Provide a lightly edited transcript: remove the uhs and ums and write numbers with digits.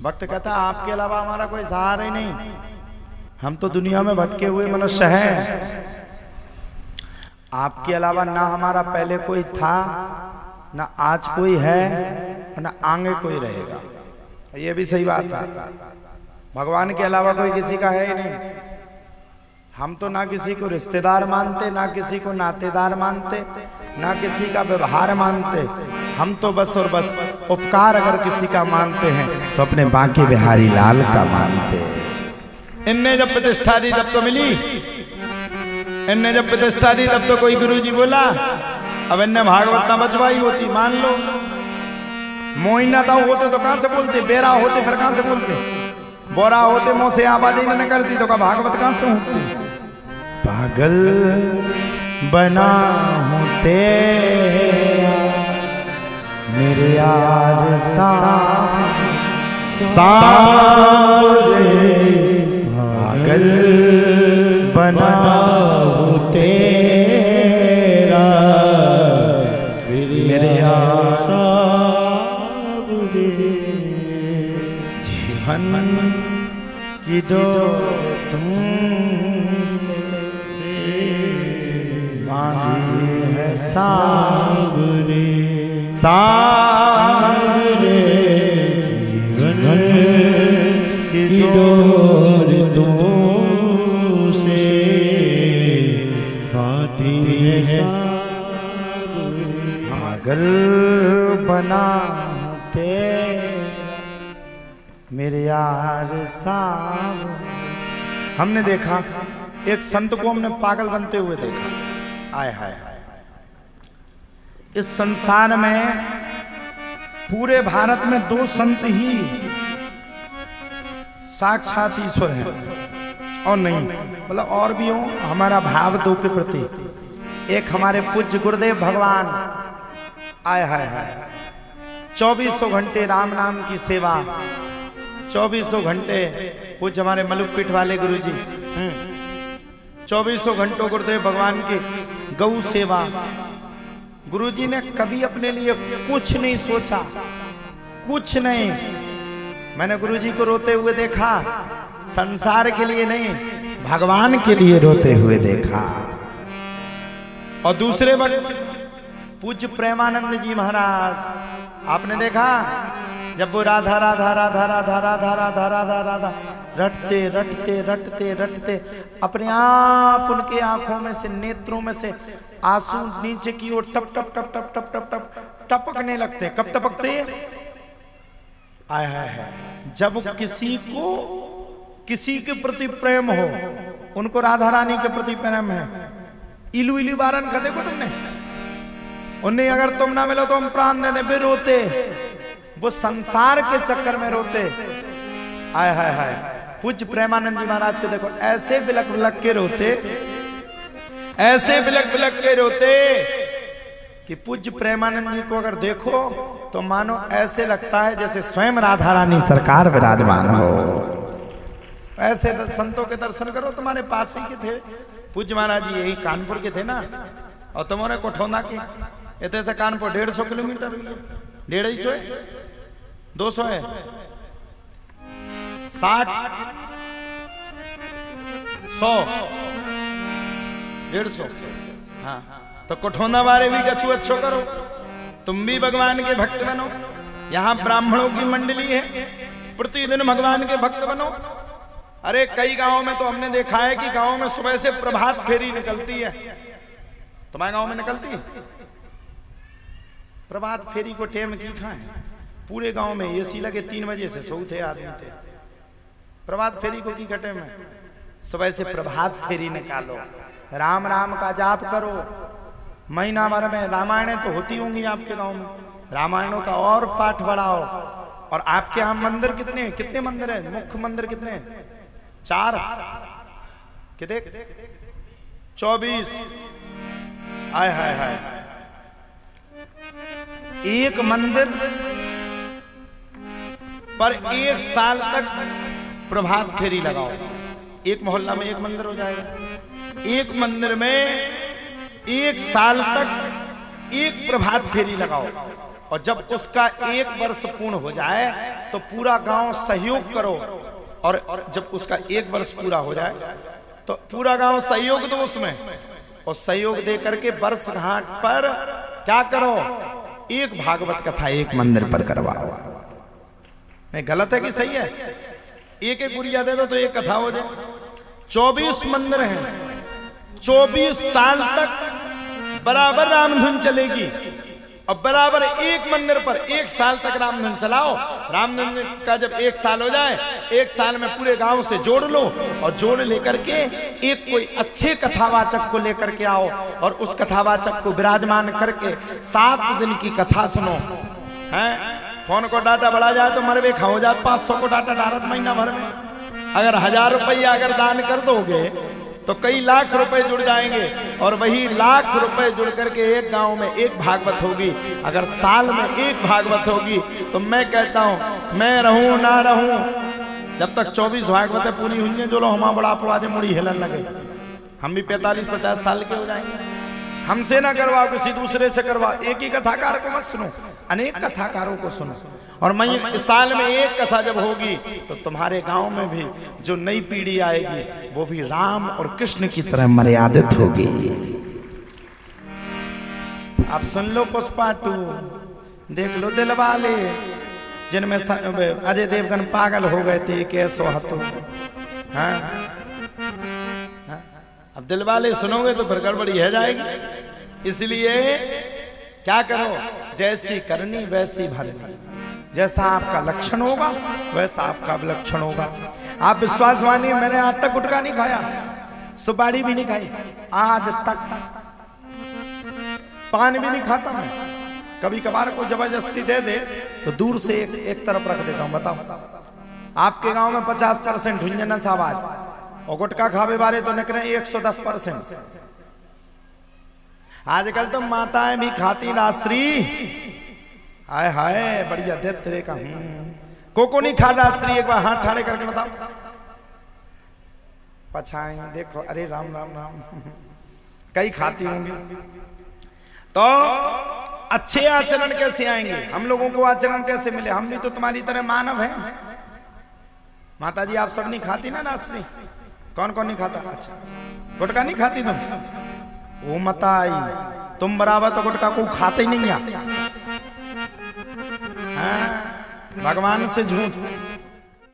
भक्त कहता आपके अलावा हमारा कोई सहारा ही नहीं, हम तो दुनिया में भटके हुए मनुष्य हैं। आपके अलावा ना हमारा पहले कोई था, ना आज कोई है, ना आगे कोई रहेगा। ये भी सही बात है, भगवान के अलावा कोई किसी का है ही नहीं। हम तो ना किसी को रिश्तेदार मानते, ना किसी को नातेदार मानते, ना किसी का व्यवहार मानते। हम तो बस और बस उपकार अगर किसी का मानते हैं तो अपने बांके बिहारी लाल का मानते। इनने जब प्रतिष्ठा दी तब तो मिली, इनने जब प्रतिष्ठा दी तब तो कोई गुरुजी बोला। अब इनने भागवत ना बचवाई होती मान लो, मोइना था होते तो कहां से बोलते, बेरा होते फिर कहां से बोलते, बोरा होते मुंह से आवाज ही न करती तो का भागवत कहां से होती। पागल बना हूं तेरा मेरे यार सारे, पागल बना हूं तेरा मेरे यार, जीवन की डोर तुमसे बांधी है सावरे, सावरे जीवन की डोर तुमसे बांधी है सावरे, पागल बना मेरे यार साहब। हमने देखा एक संत को हमने पागल बनते हुए देखा। आय हाय, इस संसार में पूरे भारत में 2 संत ही साक्षात ईश्वर हैं और नहीं मतलब और भी हो हमारा भाव दो के प्रति। एक हमारे पूज्य गुरुदेव भगवान, आय हाय हाय, 2400 घंटे राम नाम की सेवा, 2400 घंटे पूज्य हमारे मलुकपीठ वाले गुरुजी, 2400 घंटों गुरुदेव भगवान की गौ सेवा। गुरुजी ने कभी अपने लिए कुछ नहीं सोचा, कुछ नहीं। मैंने गुरुजी को रोते हुए देखा, संसार के लिए नहीं भगवान के लिए रोते हुए देखा। और दूसरे वक्त पूज्य प्रेमानंद जी महाराज, आपने देखा जब वो राधा राधा राधा राधा राधा राधा राधा राधा रटते रटते रटते रटते अपने आप उनके आंखों में से, नेत्रों में से आंसू नीचे की ओर टप टप टप टप टप टप टप टपकने लगते। कब टपकते? आय हाय हाय, जब किसी को किसी के प्रति प्रेम हो, उनको राधा रानी के प्रति प्रेम है। इलू इलू बारन का देखो तुमने, उन्हें अगर तुम ना मिलो तो हम प्राण दे दे, फिर रोते। वो संसार के चक्कर में रोते। आय हाय हाय, पूज्य प्रेमानंद जी महाराज को देखो, ऐसे बिलक बिलक के रोते, ऐसे बिलक बिलक के रोते कि पूज्य प्रेमानंद जी को अगर देखो तो मानो ऐसे लगता है जैसे स्वयं राधा रानी सरकार विराजमान हो। ऐसे संतों के दर्शन करो, तुम्हारे पास ही के थे पूज्य महाराज जी, यही कानपुर के थे ना, और तुम्हारे कोठौना के। इतने से कानपुर 150 किलोमीटर, 150 है, 200 है, 60, 100, 150। हाँ, तो कोठौना वाले भी कछु अच्छो करो, तुम भी भगवान के भक्त बनो। यहाँ ब्राह्मणों की मंडली है, प्रतिदिन भगवान के भक्त बनो। अरे कई गांवों में तो हमने देखा है कि गांवों में सुबह से प्रभात फेरी निकलती है। तुम्हारे गांव में निकलती है प्रभात फेरी को? टेम की खाए पूरे गांव में एसी लगे, 3 बजे से सो थे आदमी थे। प्रभात फेरी को की कटे में सुबह से प्रभात फेरी निकालो, राम राम का जाप करो। महीना भर में रामायणें तो होती होंगी आपके गांव में, रामायणों का और पाठ बढ़ाओ। और आपके यहाँ मंदिर कितने कितने मंदिर है? मुख्य मंदिर कितने? 4 कितने? 24। आय हाय हाय, एक मंदिर पर 1 साल तक प्रभात फेरी लगाओ। एक मोहल्ला में एक मंदिर हो जाएगा। एक मंदिर में 1 साल तक एक प्रभात फेरी लगाओ। और जब उसका 1 वर्ष पूर्ण हो जाए तो पूरा गांव सहयोग करो, और जब उसका 1 वर्ष पूरा हो जाए तो पूरा गांव सहयोग दो उसमें, और सहयोग दे करके वर्ष घाट पर क्या करो, एक भागवत कथा एक मंदिर पर करवाओ। नहीं गलत है कि सही है? एक एक गुड़िया दे दो तो एक कथा हो जाए। 24 मंदिर हैं, 24 साल तक बराबर रामधुन चलेगी, और बराबर एक मंदिर पर 1 साल तक रामधुन चलाओ। रामधुन का जब 1 साल हो जाए, 1 साल में पूरे गांव से जोड़ लो, और जोड़ लेकर के एक कोई अच्छे कथावाचक को लेकर के आओ, और उस कथावाचक को विराजमान करके 7 दिन की कथा सुनो। हैं फोन को डाटा बढ़ा जाए तो मरवे खाओ जाए, 500 को डाटा डारत महीना भर में। अगर 1000 रुपया अगर दान कर दोगे तो कई लाख रुपए जुड़ जाएंगे, और वही लाख रुपए जुड़ करके एक गांव में एक भागवत होगी। अगर साल में एक भागवत होगी तो मैं कहता हूं मैं रहूं ना रहूं, जब तक 24 भागवतें पूरी हुई जो लो हमारा बड़ा अपवाद मुड़ी हिलन लगे, हम भी 45-50 साल के हो जाएंगे। हमसे ना करवाओ, किसी दूसरे से करवाओ। एक ही कथाकार को मत सुनो, अनेक कथाकारों को सुनो। और मैं साल में एक कथा जब होगी तो तुम्हारे गांव में भी जो नई पीढ़ी आएगी वो भी राम और कृष्ण की तरह मर्यादित होगी। आप सुन लो पुष्पा 2, देख लो दिलवाले, जिनमें अजय देवगन पागल हो गए थे, कैसो हतो। हाँ? अब दिलवाले सुनोगे तो फिर गड़बड़ी है जाएगी। इसलिए क्या करो, जैसी करनी वैसी भरनी, जैसा आपका लक्षण होगा वैसा आपका विलक्षण होगा। आप विश्वास मानिए, मैंने आज तक गुटखा नहीं खाया, सुपारी भी नहीं खाई, आज तक पान भी नहीं खाता मैं। कभी कभार को जबरदस्ती दे दे तो दूर से एक तरफ रख देता हूं। बताओ आपके गांव में 50% हुंजन सावाज, और गुटखा खावे बारे तो निकले 110%। आजकल तो माताएं भी खाती राश्री, हाय हाय बढ़िया दे तेरे का। को नहीं खा राश्री, एक बार हाथ ठाड़े करके बताओ। पछाएंगे देखो, अरे राम राम राम, कई खाती होंगी। तो अच्छे आचरण कैसे आएंगे? हम लोगों को आचरण कैसे मिले? हम भी तो तुम्हारी तरह मानव हैं। माता जी आप सब नहीं खाती ना राश्री? कौन कौन नहीं खाता? अच्छा गुटखा नहीं खाती तुम? वो मताई, तुम बराबर तो गुटखा को खाते ही नहीं। हाँ, भगवान से झूठ।